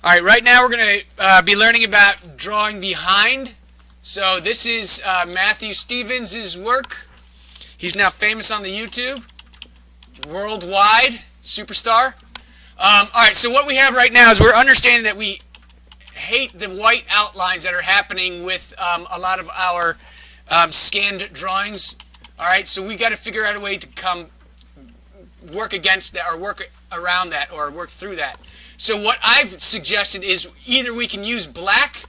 Alright, right now we're going to be learning about drawing behind. So this is Matthew Stevens' work. He's now famous on the YouTube. Worldwide superstar. Alright, so what we have right now is we're understanding that we hate the white outlines that are happening with a lot of our scanned drawings. Alright, so we got to figure out a way to work against that, or work around that, or work through that. So what I've suggested is either we can use black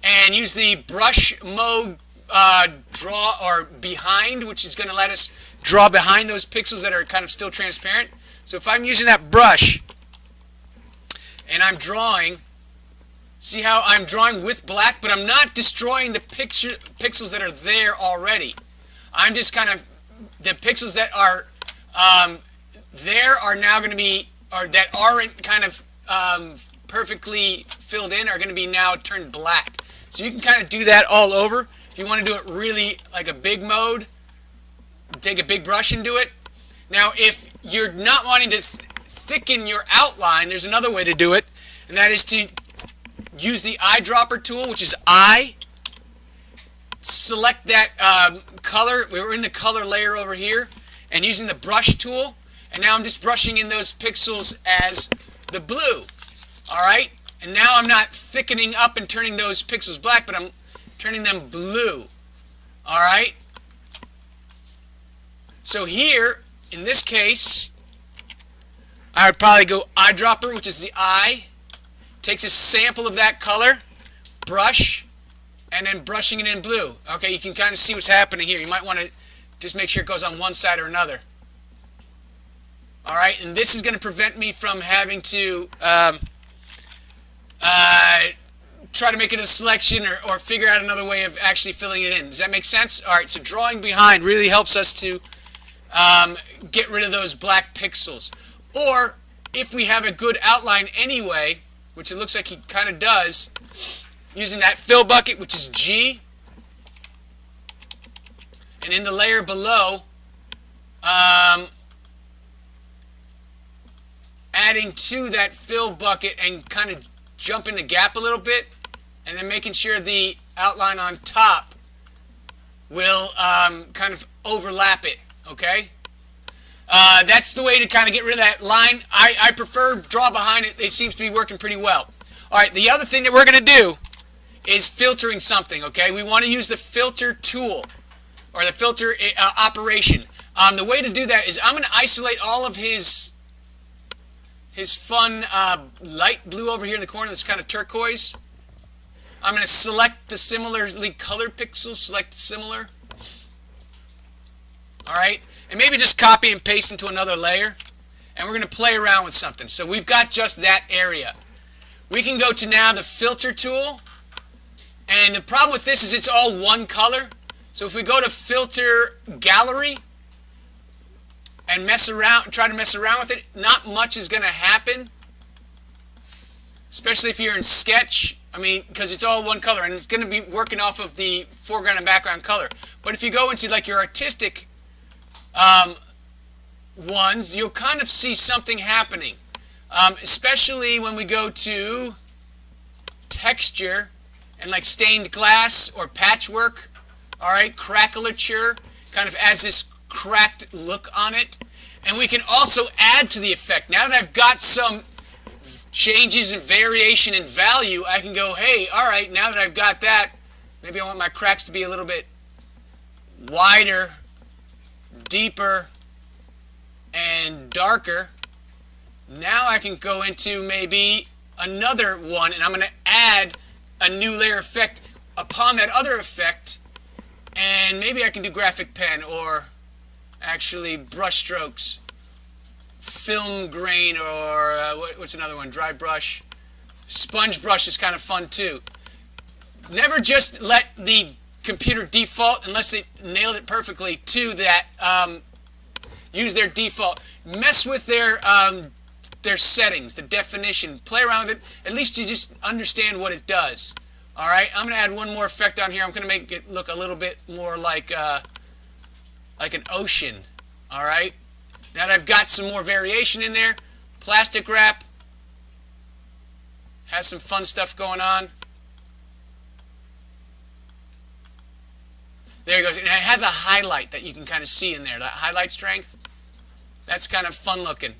and use the brush mode draw or behind, which is going to let us draw behind those pixels that are kind of still transparent. So if I'm using that brush and I'm drawing, see how I'm drawing with black, but I'm not destroying the pixels that are there already. I'm just kind of, the pixels that are there are now going to be, or that aren't kind of perfectly filled in, are going to be now turned black. So you can kind of do that all over. If you want to do it really like a big mode, take a big brush and do it. Now if you're not wanting to thicken your outline, there's another way to do it, and that is to use the eyedropper tool, which is I. Select that color. We're in the color layer over here, and using the brush tool, and now I'm just brushing in those pixels as the blue. Alright? And now I'm not thickening up and turning those pixels black, but I'm turning them blue. Alright? So here, in this case, I would probably go eyedropper, which is the eye. Takes a sample of that color, brush, and then brushing it in blue. Okay, you can kind of see what's happening here. You might want to just make sure it goes on one side or another. Alright, and this is going to prevent me from having to try to make it a selection or figure out another way of actually filling it in. Does that make sense? Alright, so drawing behind really helps us to get rid of those black pixels. Or, if we have a good outline anyway, which it looks like he kind of does, using that fill bucket, which is G, and in the layer below, adding to that fill bucket and kind of jumping the gap a little bit, and then making sure the outline on top will kind of overlap it, okay? That's the way to kind of get rid of that line. I prefer draw behind it. It seems to be working pretty well. Alright, the other thing that we're going to do is filtering something, okay? We want to use the filter tool, or the filter operation. The way to do that is I'm going to isolate all of his fun light blue over here in the corner that's kind of turquoise. I'm going to select the similarly colored pixels, select similar. Alright, and maybe just copy and paste into another layer. And we're going to play around with something. So we've got just that area. We can go to now the filter tool. And the problem with this is it's all one color. So if we go to filter gallery and try to mess around with it, not much is going to happen. Especially if you're in Sketch. I mean, because it's all one color and it's going to be working off of the foreground and background color. But if you go into like your artistic ones, you'll kind of see something happening. Especially when we go to texture and like stained glass or patchwork. Alright, crackulature kind of adds this cracked look on it. And we can also add to the effect. Now that I've got some changes and variation in value, I can go, hey, alright, now that I've got that, maybe I want my cracks to be a little bit wider, deeper, and darker. Now I can go into maybe another one, and I'm going to add a new layer effect upon that other effect, and maybe I can do graphic pen, or actually brush strokes, film grain, or what's another one, dry brush. Sponge brush is kind of fun too. Never just let the computer default, unless they nailed it perfectly, to that, use their default. Mess with their settings, the definition. Play around with it. At least you just understand what it does. Alright, I'm going to add one more effect on here. I'm going to make it look a little bit more like an ocean. Alright, now that I've got some more variation in there, plastic wrap, Has some fun stuff going on. There it goes. And it has a highlight that you can kind of see in there. That highlight strength. That's kind of fun looking.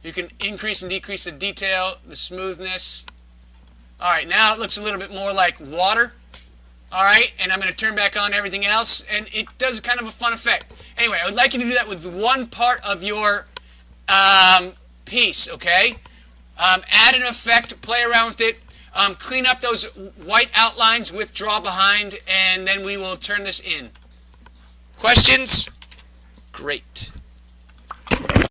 You can increase and decrease the detail, the smoothness. Alright, now it looks a little bit more like water. Alright, and I'm going to turn back on everything else, and it does kind of a fun effect. Anyway, I would like you to do that with one part of your piece, okay? Add an effect, play around with it, clean up those white outlines with draw behind, and then we will turn this in. Questions? Great.